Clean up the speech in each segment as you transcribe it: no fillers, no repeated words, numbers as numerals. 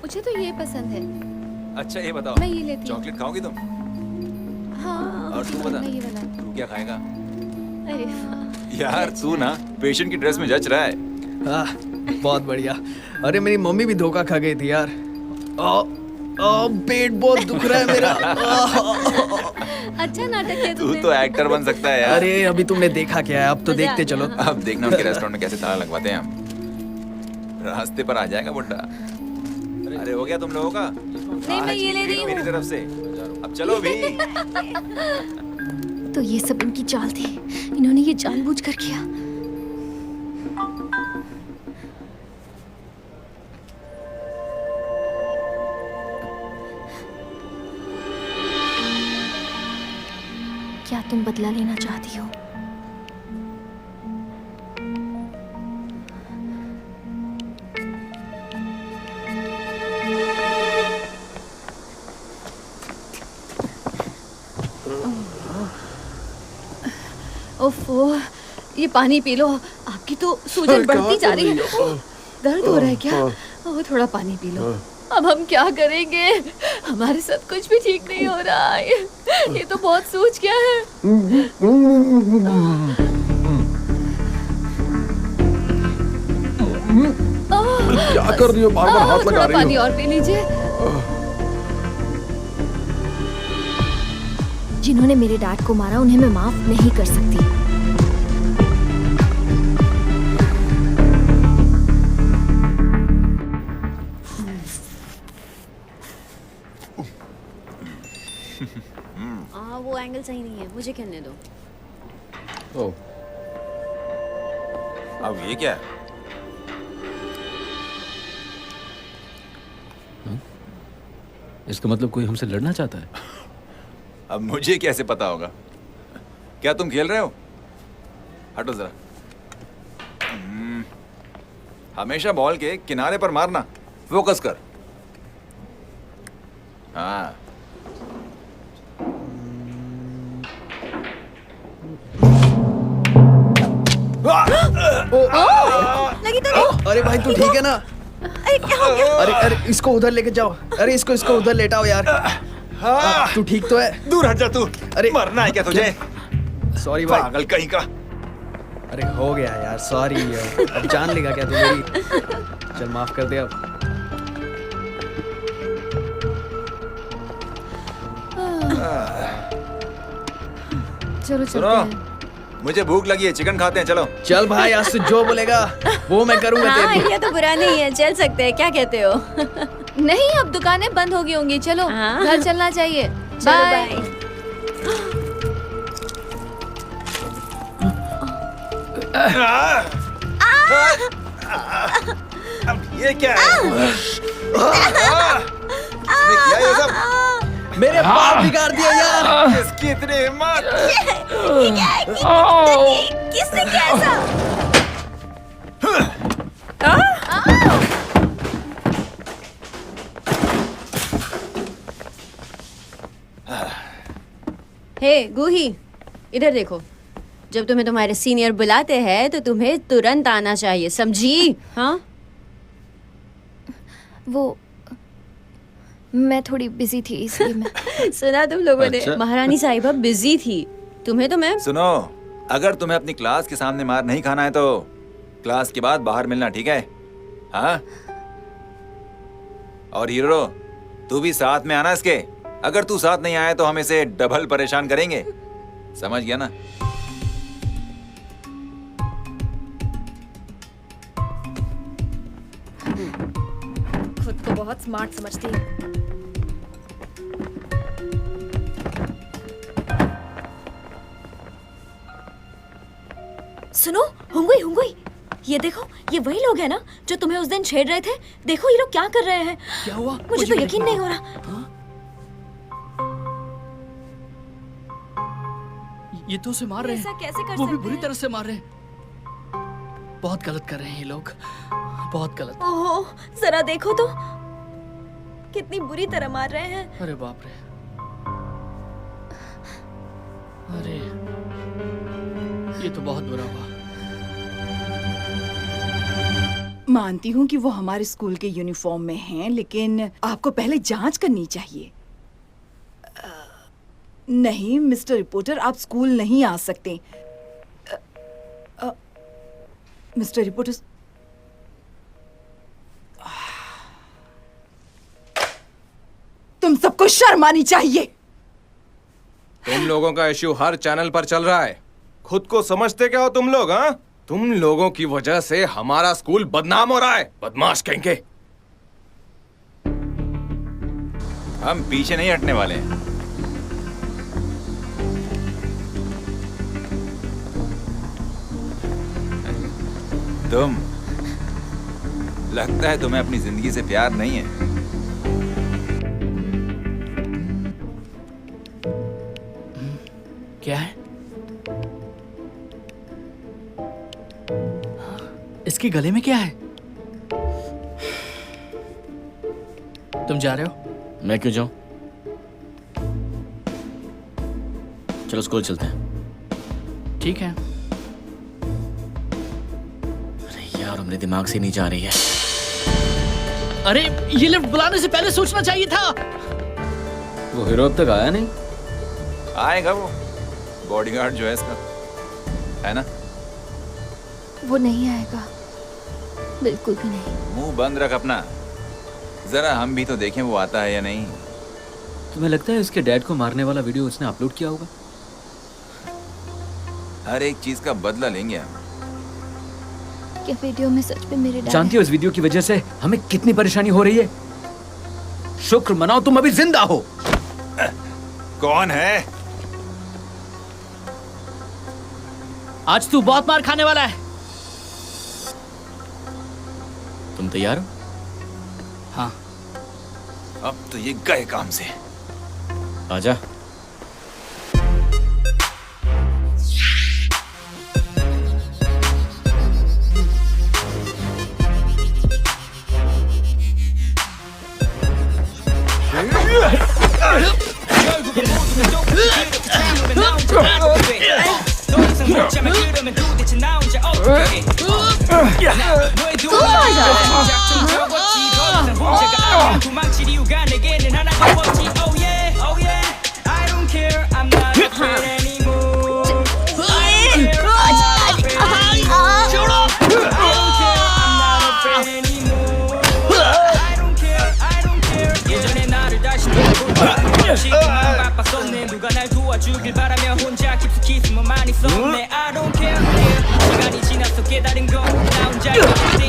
मुझे तो ये पसंद है। अच्छा ये बताओ, मैं ये लेती हूँ। चॉकलेट खाओगी तुम? हाँ। और तू बता, मैं ये वाला। तू क्या खाएगा? अरे वाह। यार तू ना पेशेंट की ड्रेस में जच रहा है। बहुत बढ़िया। अरे मेरी मम्मी भी धोखा खा गई थी यार। पेट बहुत दुख रहा है मेरा। अच्छा नाटक किया तू तुमने। तो एक्टर बन सकता है यार। अरे अभी तुमने देखा क्या है, अब तो मजा देखते आ चलो। गया। अब देखना उनके रेस्टोरेंट में कैसे ताला लगवाते हैं हम। रास्ते पर आ जाएगा बुड्ढा। अरे हो गया तुम लोगों का? नहीं मैं ये ले रही हूँ। मेरी तरफ से। अब चलो भी। तो ये सब इनकी चाल थी, इन्होंने ये जानबूझकर किया। क्या तुम बदला लेना चाहती हो? ओफो, ये पानी पी लो। आपकी तो सूजन बढ़ती जा रही है। दर्द हो रहा है क्या? ओह थोड़ा पानी पी लो। अब हम क्या करेंगे? हमारे साथ कुछ भी ठीक नहीं हो रहा है। ये तो बहुत सूज गया है। क्या कर रही हो? बार-बार हाथ लगा थोड़ा रही पानी हो। और पी लीजिए। जिन्होंने मेरे डैड को मारा उन्हें मैं माफ नहीं कर सकती। वो एंगल सही नहीं है, मुझे खेलने दो। ओह, अब ये क्या है? इसका मतलब कोई हमसे लड़ना चाहता है? अब मुझे कैसे पता होगा? क्या तुम खेल रहे हो? हटो जरा। हमेशा बॉल के किनारे पर मारना। फोकस कर। हाँ। लगी तो नहीं? अरे भाई तू ठीक है ना? अरे क्या हो गया? अरे अरे इसको उधर लेके जाओ। अरे इसको उधर लेटाओ यार। तू ठीक तो है? दूर हट जा तू। अरे मरना है क्या तुझे? सॉरी भाई। पागल कहीं का। अरे हो गया यार, सॉरी यार। अब जान लेगा क्या तू मेरी? चल माफ कर दे अब। चलो चलते सुनो, हैं। मुझे भूख लगी है, चिकन खाते हैं, चलो। चल भाई, आज से जो बोलेगा वो मैं करूंगा हाँ, तेरे आइडिया तो बुरा नहीं है, चल सकते हैं, क्या कहते हो? नहीं अब दुकानें बंद हो गई होंगी। चलो हाँ। घर चलना चाहिए। चलो बाय। बाय। अब ये क्या है? इसने किया ये सब? मेरे बाल बिगाड़ दिया यार। इसकी इतनी हिम्मत? किसने किया ऐसा? हे गूही, इधर देखो। जब तुम्हें तुम्हारे सीनियर बुलाते हैं तो तुम्हें तुरंत आना चाहिए, समझी? हाँ? वो मैं थोड़ी बिजी थी इसलिए मैं सुना तुम लोगों ने? अच्छा। महारानी साहिबा बिजी थी। तुम्हें तो मैं सुनो, अगर तुम्हें अपनी क्लास के सामने मार नहीं खाना है तो क्लास के बाद बाहर मिलना, ठीक है? हाँ? और हीरो, तू भी साथ में आना इसके। अगर तू साथ नहीं आया तो हम इसे डबल परेशान करेंगे, समझ गया ना? खुद को बहुत स्मार्ट समझती है। सुनो, हुंगुई हुंगुई, ये देखो, ये वही लोग हैं ना जो तुम्हें उस दिन छेड़ रहे थे। देखो ये लोग क्या कर रहे हैं। क्या हुआ? मुझे तो यकीन नहीं हो रहा। ये तो उसे मार रहे ऐसा हैं। कैसे कर वो भी सकते बुरी हैं? तरह से मार रहे हैं। बहुत गलत कर रहे हैं ये लोग, बहुत गलत। ओहो, जरा देखो तो, कितनी बुरी तरह मार रहे हैं। अरे बाप रे। अरे ये तो बहुत बुरा हुआ। मानती हूँ कि वो हमारे स्कूल के यूनिफॉर्म में हैं, लेकिन आपको पहले जांच करनी चाहिए। नहीं मिस्टर रिपोर्टर, आप स्कूल नहीं आ सकते। मिस्टर रिपोर्टर, तुम सबको शर्म आनी चाहिए। तुम लोगों का इश्यू हर चैनल पर चल रहा है। खुद को समझते क्या हो तुम लोग? हाँ, तुम लोगों की वजह से हमारा स्कूल बदनाम हो रहा है। बदमाश कहेंगे। हम पीछे नहीं हटने वाले हैं। तुम, लगता है तुम्हें अपनी जिंदगी से प्यार नहीं है। क्या है? इसके गले में क्या है? तुम जा रहे हो? मैं क्यों जाऊं? चलो स्कूल चलते हैं। ठीक है। अरे यार, मेरे दिमाग से नहीं जा रही है। अरे ये लिफ्ट बुलाने से पहले सोचना चाहिए था। वो हीरो अब तक आया नहीं। आएगा वो, बॉडीगार्ड जो है इसका, है ना? वो नहीं आएगा, बिल्कुल भी नहीं। मुंह बंद रख अपना। जरा हम भी तो देखें वो आता है या नहीं। तुम्हें लगता है उसके डैड को मारने वाला वीडियो उसने अपलोड किया होगा? हर एक चीज का बदला लेंगे हम। क्या वीडियो में सच में मेरे डैड जानती हो इस वीडियो की वजह से हमें कितनी परेशानी हो रही है? शुक्र मनाओ तुम अभी जिंदा हो। कौन है? आज तू बहुत मार खाने वाला है। तुम तैयार हो? हाँ। अब तो ये गए काम से। आजा। 누가 날 도와주길 바라며 혼자 깊숙이 숨어 많이 썼네. I don't care. 시간이 지나서 깨달은 건 나 혼자의 문제.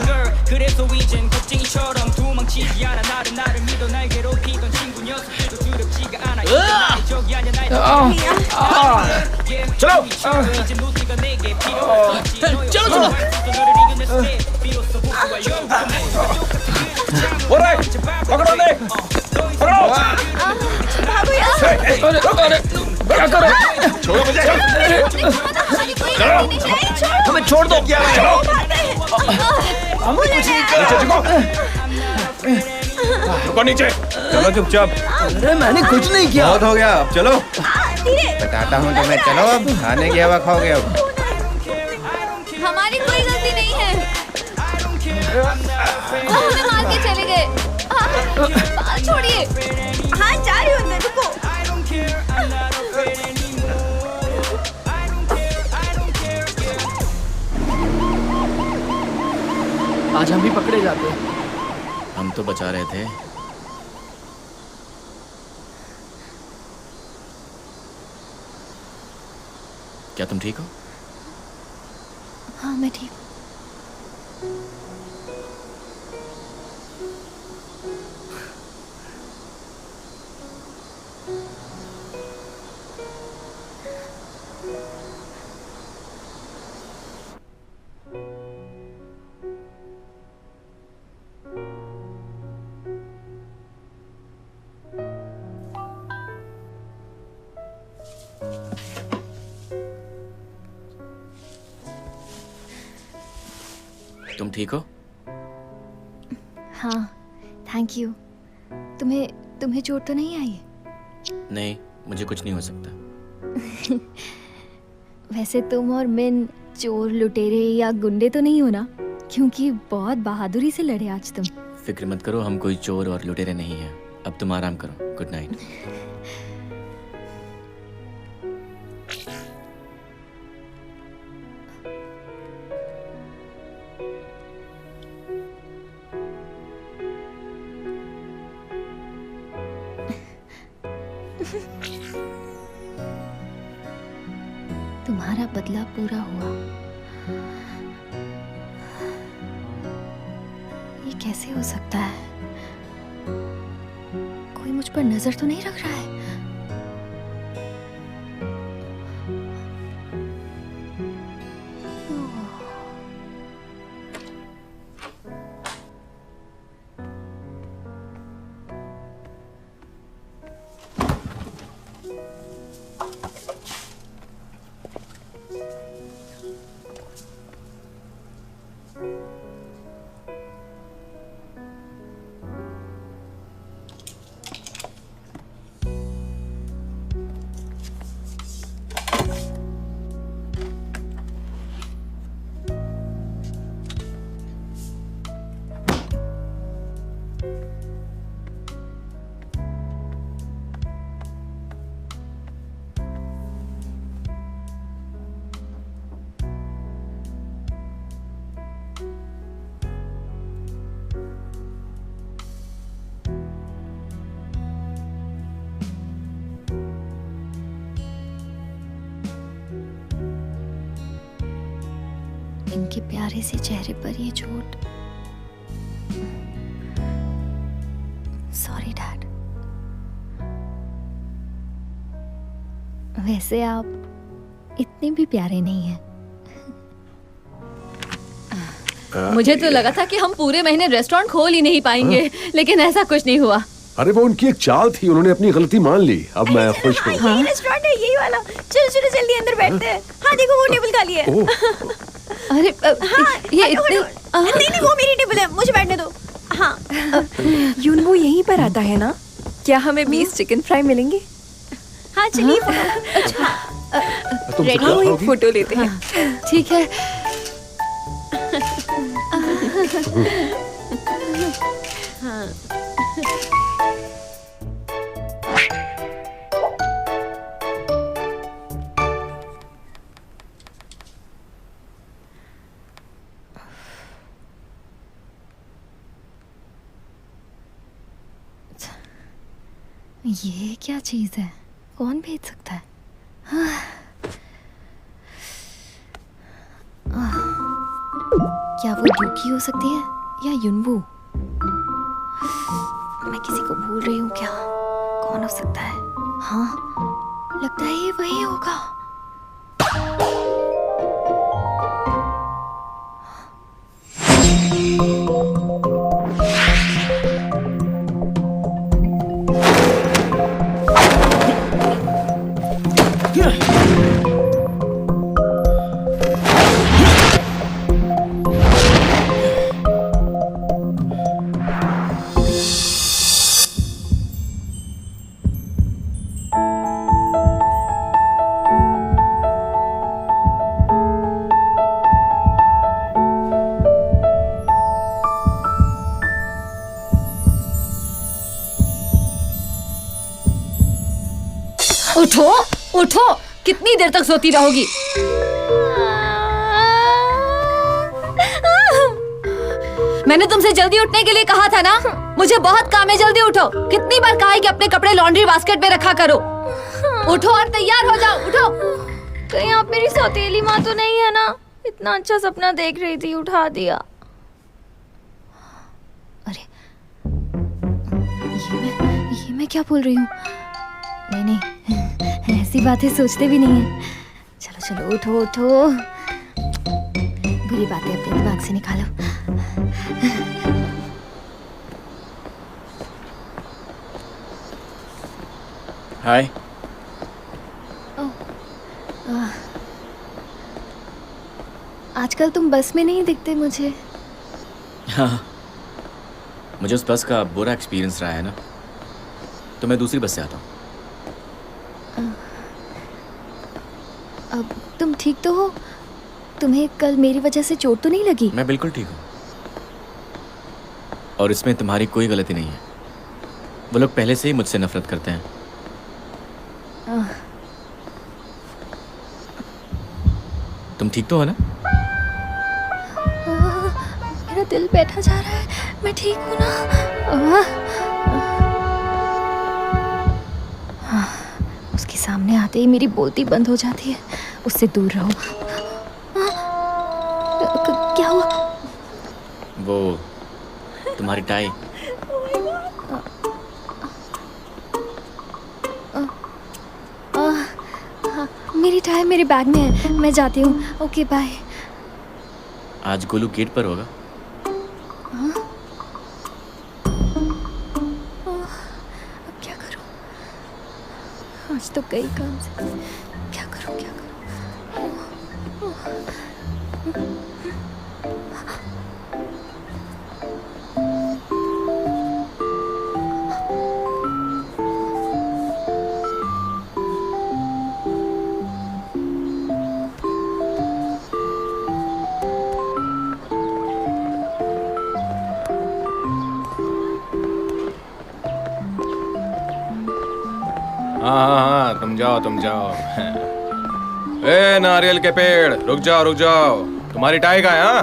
girl. 그래서 이젠 겁쟁이처럼 도망치지 않아. 나를 믿어 날 괴롭히던 친구 녀석들도 두렵지가 않아. 이제 나의 적이 아니야 나의 चलो 이제 노트가 내게 필요 없었지. चलो 너를 이겨낼 때 비로소 복구와 열과 오래 पकड़ो ने पकड़ो भागो यार। क्या करो छोड़ो मुझे चलो हमें छोड़ दो चलो हम कुछ नहीं कर रुको नीचे चलो चुपचाप अरे मैंने कुछ नहीं किया बहुत हो गया, अब चलो। बताता हूँ तुम्हें, चलो अब खाने की हवा खाओगे अब। हमारी कोई गलती नहीं है, वो हमें मार के चले गए। बाल छोड़िए। हाँ जा रही हूँ अंदर, रुको। आज हम भी पकड़े जाते हैं। हम तो बचा रहे थे। क्या तुम ठीक हो? हाँ मैं ठीक हूँ। तुम ठीक हो? हाँ थैंक यू। तुम्हें चोट तो नहीं आई? नहीं, मुझे कुछ नहीं हो सकता। वैसे तुम और मिन चोर लुटेरे या गुंडे तो नहीं हो ना, क्योंकि बहुत बहादुरी से लड़े आज तुम। फिक्र मत करो, हम कोई चोर और लुटेरे नहीं हैं। अब तुम आराम करो। Good night. तुम्हारा बदला पूरा हुआ। ये कैसे हो सकता है? कोई मुझ पर नजर तो नहीं रख रहा है? इनके प्यारे से चेहरे पर ये चोट। Sorry dad. वैसे आप इतने भी प्यारे नहीं हैं। मुझे तो लगा था कि हम पूरे महीने रेस्टोरेंट खोल ही नहीं पाएंगे, लेकिन ऐसा कुछ नहीं हुआ। अरे वो उनकी एक चाल थी, उन्होंने अपनी गलती मान ली। अब मैं खुश हूँ। यही रेस्टोरेंट है, यही वाला। चलो चलो जल्दी अंदर बैठते हैं। हाँ देखो वो टेबल खाली है। अरे हाँ, ये इतने नहीं नहीं वो मेरी टेबल है, मुझे बैठने दो। हाँ यूनवो यहीं पर आता है ना? क्या हमें 20 चिकन फ्राई मिलेंगे? हाँ चलिए। तुम रेडी हो, एक फोटो लेते हैं। ठीक है। ये क्या चीज है? कौन भेज सकता है? क्या वो यूकी हो सकती है या युनवू? मैं किसी को भूल रही हूँ क्या? कौन हो सकता है? हाँ, लगता है ये वही होगा। उठो उठो, कितनी देर तक सोती रहोगी? मैंने तुमसे जल्दी उठने के लिए कहा था ना। मुझे बहुत काम है, जल्दी उठो। कितनी बार कहा है कि अपने कपड़े लॉन्ड्री बास्केट में रखा करो। उठो और तैयार हो जाओ, उठो। कहीं आप मेरी सौतेली माँ तो नहीं है ना? इतना अच्छा सपना देख रही थी, उठा दिया। अरे ये मैं क्या बोल रही हूँ? नहीं नहीं, ऐसी बातें सोचते भी नहीं है। चलो चलो उठो उठो, बुरी बातें अपने दिमाग से निकालो। हाय। आजकल तुम बस में नहीं दिखते मुझे। हाँ, मुझे उस बस का बुरा एक्सपीरियंस रहा है ना, तो मैं दूसरी बस से आता हूँ। अब तुम ठीक तो हो? तुम्हें कल मेरी वजह से चोट तो नहीं लगी? मैं बिल्कुल ठीक हूँ और इसमें तुम्हारी कोई गलती नहीं है। वो लोग पहले से ही मुझसे नफरत करते हैं। तुम ठीक तो हो ना? मेरा दिल बैठा जा रहा है। मैं ठीक हूँ ना? उसके सामने आते ही मेरी बोलती बंद हो जाती है। उससे दूर रहो। क्या हुआ? वो तुम्हारी टाई। मेरी टाई मेरे बैग में है। मैं जाती हूँ। Okay bye. आज गोलू गेट पर होगा। अब क्या करूँ? आज तो कई काम से। क्या करूँ क्या करूँ? हाँ, तुम जाओ। ए नारियल के पेड़, रुक जाओ। तुम्हारी टाई का है? हाँ,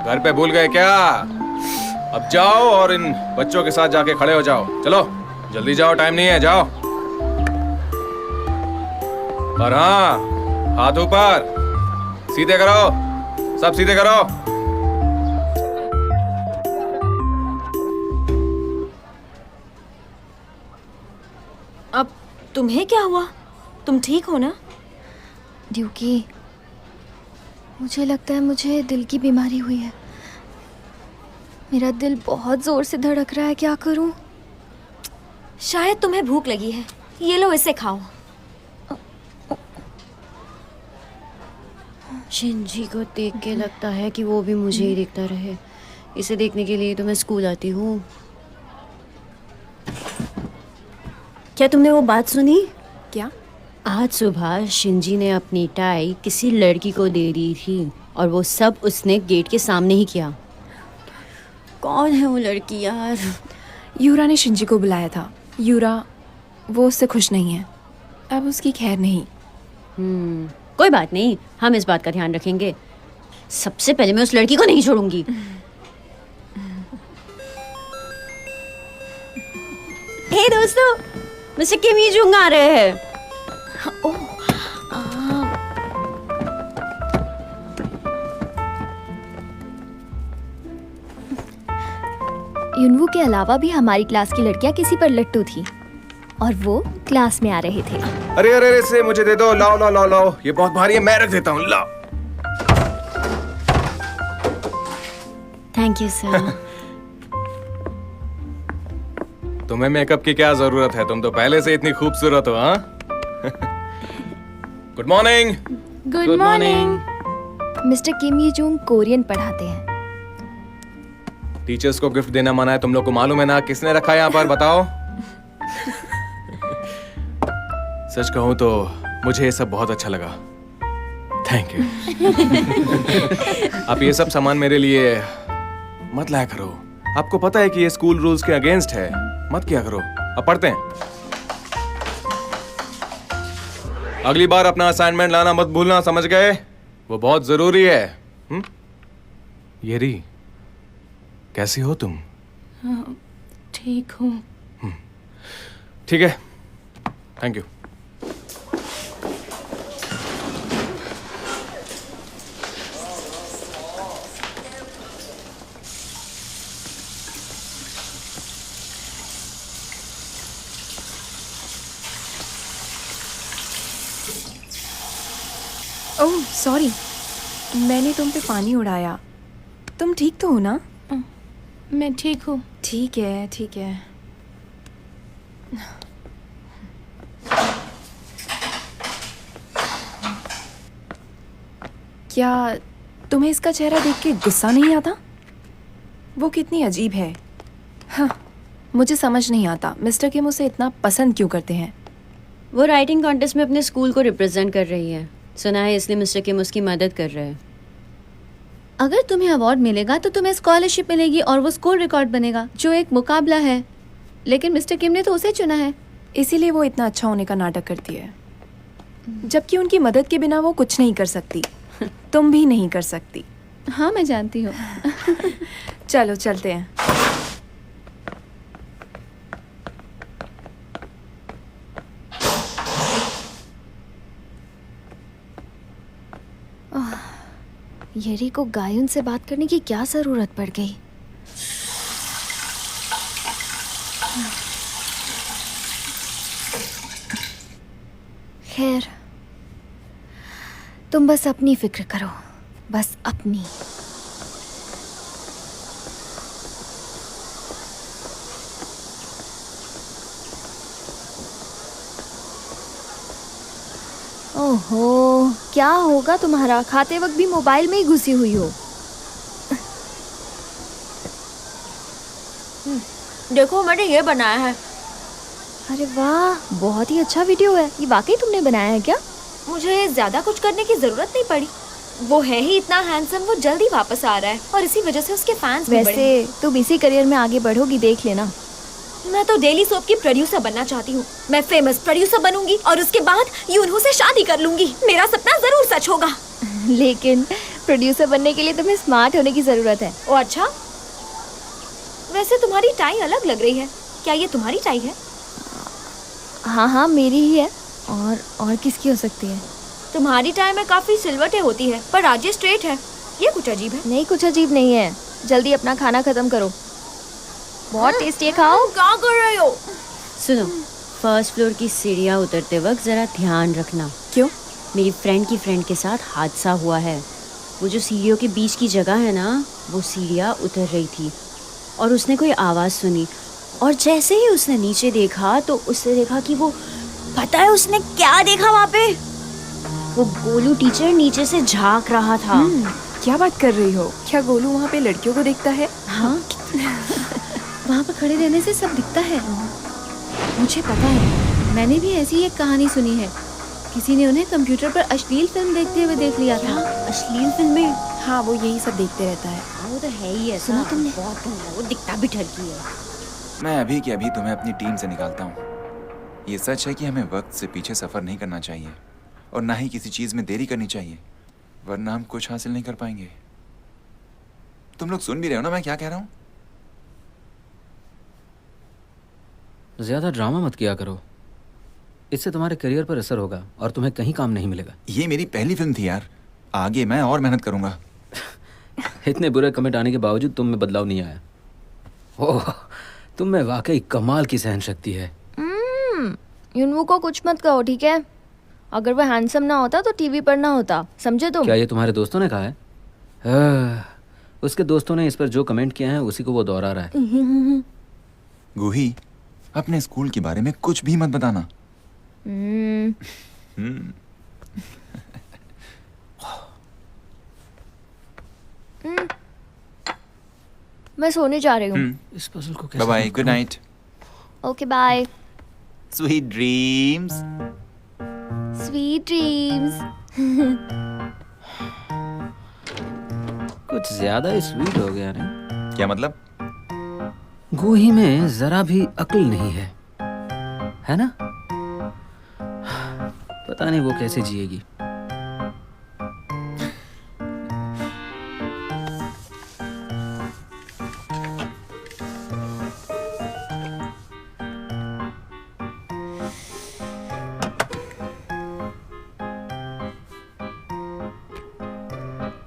घर पे भूल गए क्या? अब जाओ और इन बच्चों के साथ जाके खड़े हो जाओ। चलो जल्दी जाओ, टाइम नहीं है, जाओ। और हाँ, हाथ ऊपर, सीधे करो, सब सीधे करो। अब तुम्हें क्या हुआ? तुम ठीक हो ना? ड्यूकी, मुझे लगता है मुझे दिल की बीमारी हुई है। मेरा दिल बहुत जोर से धड़क रहा है। क्या करूं? शायद तुम्हें भूख लगी है। ये लो, इसे खाओ। शिनजी को देख के लगता है कि वो भी मुझे ही देखता रहे। इसे देखने के लिए तो मैं स्कूल आती हूँ। क्या तुमने वो बात सुनी? क्या? आज सुबह शिनजी ने अपनी टाई किसी लड़की को दे दी थी और वो सब उसने गेट के सामने ही किया। कौन है वो लड़की यार? यूरा ने शिंजी को बुलाया था। यूरा, वो उससे खुश नहीं है। अब उसकी खैर नहीं। कोई बात नहीं, हम इस बात का ध्यान रखेंगे। सबसे पहले मैं उस लड़की को नहीं छोड़ूंगी। हे दोस्तों, मिस्टर किम ये जुंग आ रहे हैं। युनवू के अलावा भी हमारी क्लास की लड़कियां किसी पर लट्टू थी और वो क्लास में आ रहे थे। अरे इसे मुझे दे दो। लाओ। ये बहुत भारी है, मैं रख देता हूँ। लाओ। Thank you sir. तुम्हें मेकअप की क्या जरूरत है? तुम तो पहले से इतनी खूबसूरत हो। हाँ, good morning. Good morning. Mister Kim ये जुंग कोरियन पढ़ाते हैं। टीचर्स को गिफ्ट देना मना है, तुम लोग को मालूम है ना? किसने रखा है यहाँ पर, बताओ। सच कहूँ तो मुझे ये सब बहुत अच्छा लगा। Thank you. आप ये सब सामान मेरे लिए मत लाया करो। आपको पता है कि ये स्कूल रूल्स के अगेंस्ट है। मत किया करो। अब पढ़ते हैं। अगली बार अपना असाइनमेंट लाना मत भूलना, समझ गए? वो बहुत जरूरी है। ये री, कैसी हो तुम? ठीक हूँ। ठीक है, थैंक यू। ओह सॉरी, मैंने तुम पे पानी उड़ाया। तुम ठीक तो हो ना? मैं ठीक हूँ। ठीक है। क्या तुम्हें इसका चेहरा देख के गुस्सा नहीं आता? वो कितनी अजीब है। हाँ, मुझे समझ नहीं आता मिस्टर किम उसे इतना पसंद क्यों करते हैं। वो राइटिंग कॉन्टेस्ट में अपने स्कूल को रिप्रेजेंट कर रही है। सुना है इसलिए मिस्टर किम उसकी मदद कर रहे हैं। अगर तुम्हें अवार्ड मिलेगा तो तुम्हें स्कॉलरशिप मिलेगी और वो स्कूल रिकॉर्ड बनेगा, जो एक मुकाबला है। लेकिन मिस्टर किम ने तो उसे चुना है। इसीलिए वो इतना अच्छा होने का नाटक करती है, जबकि उनकी मदद के बिना वो कुछ नहीं कर सकती। तुम भी नहीं कर सकती। हाँ, मैं जानती हूँ। चलो चलते हैं। येरी को गायुन से बात करने की क्या जरूरत पड़ गई? खैर, तुम बस अपनी फिक्र करो, बस अपनी। ओहो, क्या होगा तुम्हारा? खाते वक्त भी मोबाइल में ही घुसी हुई हो। देखो, मैंने ये बनाया है। अरे वाह, बहुत ही अच्छा वीडियो है। ये वाकई तुमने बनाया है क्या? मुझे ज्यादा कुछ करने की जरूरत नहीं पड़ी। वो है ही इतना हैंडसम, वो जल्दी वापस आ रहा है और इसी वजह से उसके फैंस भी बढ़े। वैसे तुम इसी करियर में आगे बढ़ोगी, देख लेना। मैं तो डेली सोप की प्रोड्यूसर बनना चाहती हूँ। मैं फेमस प्रोड्यूसर बनूंगी और उसके बाद यूनहू से शादी कर लूंगी। मेरा सपना जरूर सच होगा। लेकिन प्रोड्यूसर बनने के लिए तुम्हें स्मार्ट होने की जरूरत है। ओ अच्छा, वैसे तुम्हारी टाई अलग लग रही है। क्या ये तुम्हारी टाई है? हाँ हाँ, मेरी ही है। और किसकी हो सकती है? तुम्हारी टाई में काफी सिलवटें होती है, पर आज ये स्ट्रेट है। ये कुछ अजीब है। नहीं, कुछ अजीब नहीं है। जल्दी अपना खाना खत्म करो। बहुत टेस्टी है, खाओ। क्या कर रहे हो? सुनो, फर्स्ट फ्लोर की सीढ़ियाँ उतरते वक्त जरा ध्यान रखना। क्यों? मेरी फ्रेंड की फ्रेंड के साथ हादसा हुआ है। वो जो सीढ़ियों के बीच की जगह है ना, वो सीढ़ियाँ उतर रही थी और उसने कोई आवाज़ सुनी और जैसे ही उसने नीचे देखा तो उसने देखा कि वो, पता है उसने क्या देखा वहाँ पे? वो गोलू टीचर नीचे से झांक रहा था। क्या बात कर रही हो? क्या गोलू वहाँ पे लड़कियों को देखता है? हाँ। वहाँ पर खड़े रहने से सब दिखता है। मुझे पता है, मैंने भी ऐसी एक कहानी सुनी है। किसी ने उन्हें कंप्यूटर पर अश्लील फिल्म देखते हुए देख लिया था। अश्लील फिल्में? हाँ, वो यही सब देखते रहता है। वो तो है ही ऐसा। सुना तुमने? बहुत गंदा है, वो दिखता भी ठगी है। मैं अभी के अभी तुम्हें अपनी टीम से निकालता हूँ। ये सच है कि हमें वक्त से पीछे सफर नहीं करना चाहिए और ना ही किसी चीज में देरी करनी चाहिए, वरना हम कुछ हासिल नहीं कर पाएंगे। तुम लोग सुन भी रहे हो ना मैं क्या कह रहा हूँ? ज्यादा ड्रामा मत किया करो, इससे तुम्हारे करियर पर असर होगा और तुम्हें कहीं काम नहीं मिलेगा। ये मेरी पहली फिल्म थी यार, आगे मैं और मेहनत करूंगा। इतने बुरे कमेंट आने के बावजूद तुम में बदलाव नहीं आया। ओह, तुम में वाकई कमाल की सहन शक्ति है। यूनहू को कुछ मत कहो, ठीक है? अगर वो हैंडसम ना होता तो टीवी पर ना होता, समझे तुम? क्या ये तुम्हारे दोस्तों ने कहा है? उसके दोस्तों ने इस पर जो कमेंट किया है उसी को वो दोहरा रहा है। गुही, अपने स्कूल के बारे में कुछ भी मत बताना। मैं सोने जा रही हूँ। इस पजल को कैसे बाय बाय, हल गुड करूं? Night. Okay bye. Sweet dreams. Sweet dreams. कुछ ज्यादा ही स्वीट हो गया नहीं? क्या मतलब? गोही में जरा भी अक्ल नहीं है ना? पता नहीं वो कैसे जिएगी।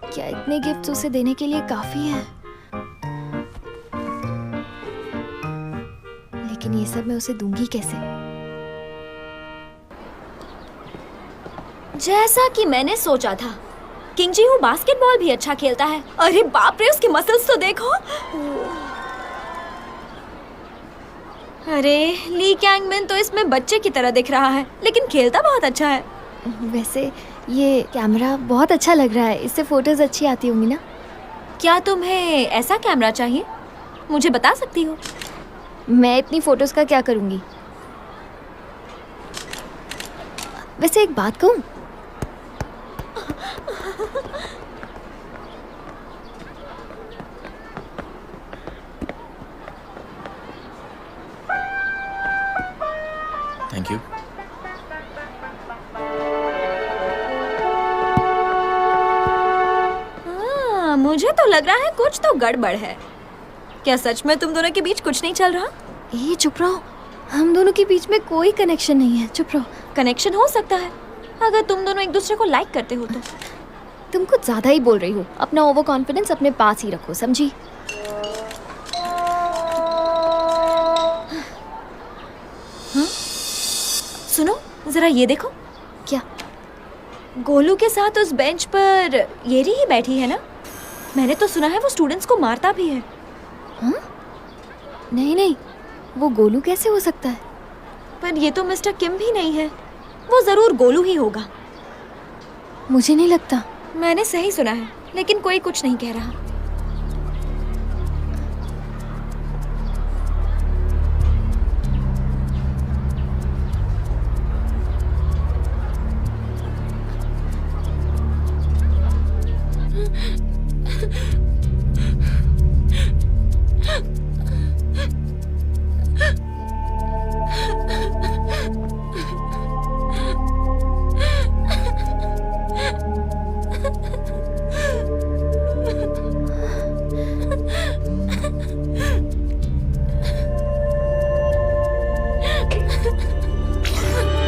क्या इतने गिफ्ट्स उसे देने के लिए काफी हैं? लेकिन ये सब मैं उसे दूंगी कैसे? जैसा कि मैंने सोचा था, किंग जी हू बास्केटबॉल भी अच्छा खेलता है। अरे बाप रे, उसके मसल्स तो देखो। अरे ली कैंगमिन तो इसमें बच्चे की तरह दिख रहा है, लेकिन खेलता बहुत अच्छा है। वैसे ये कैमरा बहुत अच्छा लग रहा है, इससे फोटोज अच्छी आती होंगी ना? क्या तुम्हें ऐसा कैमरा चाहिए? मुझे बता सकती हो। मैं इतनी फोटोज का क्या करूंगी? वैसे एक बात कहूँ, थैंक यू। मुझे तो लग रहा है कुछ तो गड़बड़ है। क्या सच में तुम दोनों के बीच कुछ नहीं चल रहा? ये चुप रहो, हम दोनों के बीच में कोई कनेक्शन नहीं है। चुप रहो। कनेक्शन हो सकता है अगर तुम दोनों एक दूसरे को लाइक करते हो तो। तुम कुछ ज्यादा ही बोल रही हो। अपना ओवर कॉन्फिडेंस अपने पास ही रखो, समझी? सुनो जरा ये देखो। क्या? गोलू के साथ उस बेंच पर येरी ही बैठी है ना? मैंने तो सुना है वो स्टूडेंट्स को मारता भी है। हाँ? नहीं नहीं, वो गोलू कैसे हो सकता है? पर ये तो मिस्टर किम भी नहीं है, वो जरूर गोलू ही होगा। मुझे नहीं लगता। मैंने सही सुना है, लेकिन कोई कुछ नहीं कह रहा।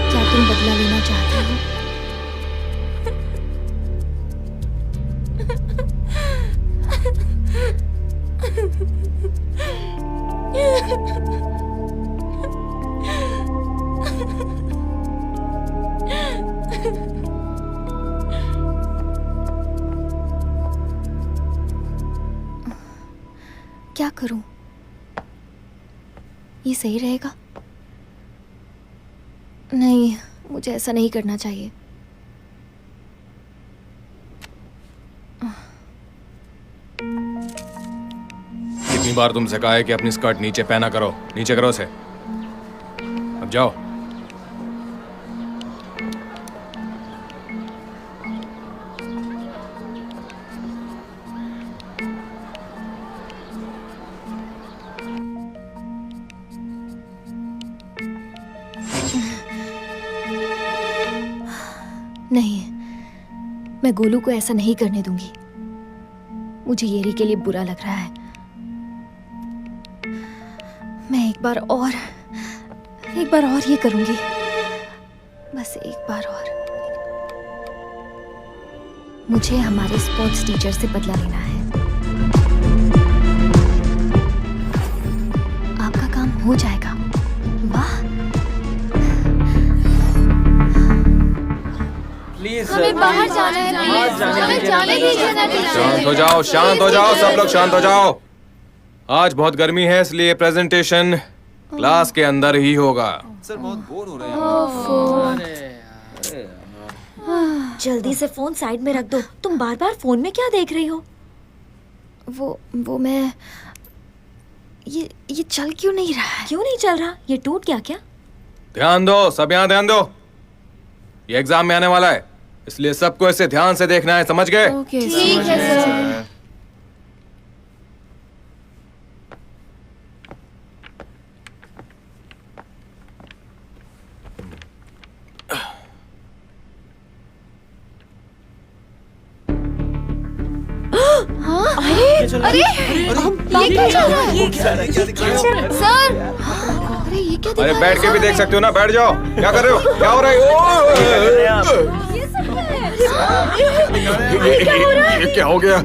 क्या तुम बदला लेना चाहते हो? क्या करूं? ये सही रहेगा? नहीं, मुझे ऐसा नहीं करना चाहिए। कितनी बार तुमसे कहा है कि अपनी स्कर्ट नीचे पहना करो, नीचे करो उसे। अब जाओ। नहीं, मैं गोलू को ऐसा नहीं करने दूंगी। मुझे येरी के लिए बुरा लग रहा है। मैं एक बार और ये करूंगी। बस एक बार और। मुझे हमारे स्पोर्ट्स टीचर से बदला लेना है। आपका काम हो जाएगा। वाह, प्लीज हमें बाहर जाना है, प्लीज हमें जाने दीजिए ना। शांत हो जाओ, शांत हो जाओ, सब लोग शांत हो जाओ। आज बहुत गर्मी है, इसलिए प्रेजेंटेशन क्लास के अंदर ही होगा। सर बहुत बोर हो रहे हैं। जल्दी से फोन साइड में रख दो। तुम बार बार फोन में क्या देख रही हो? वो मैं ये चल क्यों नहीं रहा है? क्यों नहीं चल रहा? ये टूट गया क्या? ध्यान दो, सब यहाँ ध्यान दो। ये एग्जाम में आने वाला है, इसलिए सबको इसे ध्यान से देखना है, समझ गए? ठीक है सर। अरे ये क्या चल रहा है? सर, अरे ये क्या? अरे बैठ के भी देख सकते हो ना, बैठ जाओ। क्या कर रहे हो? क्या हो रहा है? ये क्या हो गया? आप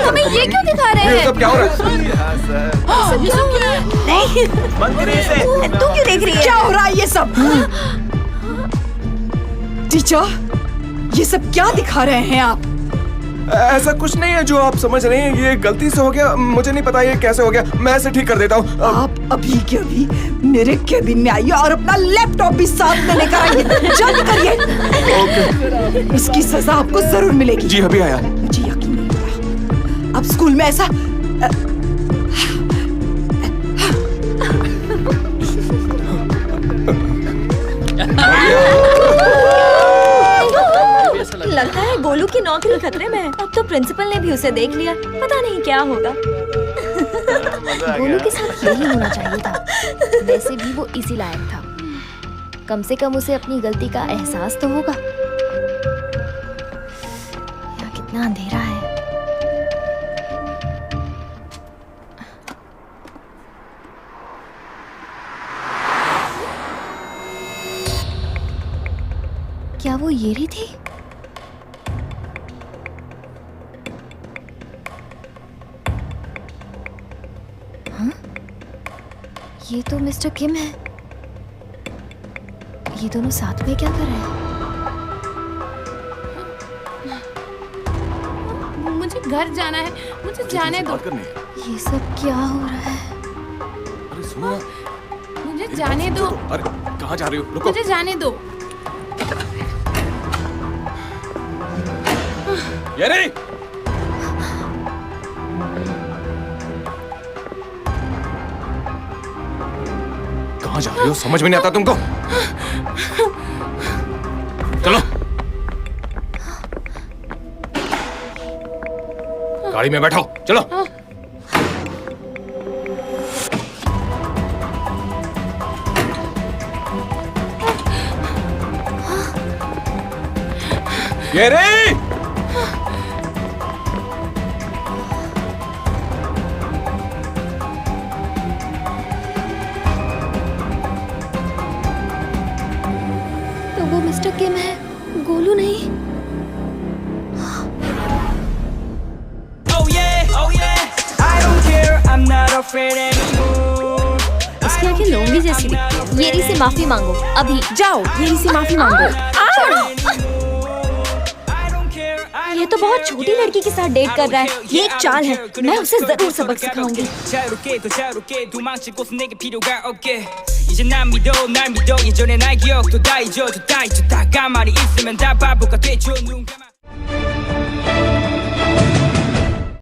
हमें ये क्यों दिखा रहे हैं? ये सब क्या हो रहा है? नहीं, तू क्यों देख रही है? क्या हो रहा है ये सब? टीचर, ये सब क्या दिखा रहे हैं आप? ऐसा कुछ नहीं है जो आप समझ रहे हैं, ये गलती से हो गया। मुझे नहीं पता ये कैसे हो गया, मैं इसे ठीक कर देता हूँ। आप अभी के अभी मेरे केबिन में आइए और अपना लैपटॉप भी साथ में लेकर आइए। जल्दी करिए। ओके। इसकी सजा आपको जरूर मिलेगी। जी अभी आया। मुझे यकीन नहीं हो रहा। अब स्कूल में ऐसा लगता नौकरी खतरे में है। अब तो प्रिंसिपल ने भी उसे देख लिया, पता नहीं क्या होगा। गोलू के साथ यही होना चाहिए था। वैसे भी वो इसी लायक था। कम से कम उसे अपनी गलती का एहसास तो होगा। यहाँ कितना अंधेरा है। क्या वो ये रही थी? हाँ? ये तो मिस्टर किम है। ये दोनों साथ में क्या कर रहे हैं? मुझे घर जाना है, मुझे जाने दो। ये सब क्या हो रहा है? अरे सुनो, मुझे जाने दो। अरे कहाँ जा रही हो? रुको। मुझे जाने दो। ये नहीं। कहाँ जा रही हो? समझ में नहीं आता तुमको? चलो गाड़ी में बैठो, चलो। ये रे। तो वो मिस्टर किम है, गोलू नहीं। Oh yeah, oh yeah, I don't care, I'm not afraid anymore. उसकी आंखें लोमड़ी जैसी दिखती है। येरी से माफी मांगो अभी। जाओ, येरी से माफी मांगो। ये तो बहुत छोटी लड़की के साथ डेट कर रहा है। ये एक चाल है, मैं उसे जरूर सबक सिखाऊंगी। 자유롭게 도망칠 곳은 내게 필요가 없게 이제 날 믿어 예전에 날 기억도 다 잊어줘 다 가만히 있으면 다 바보가 되죠 눈 감아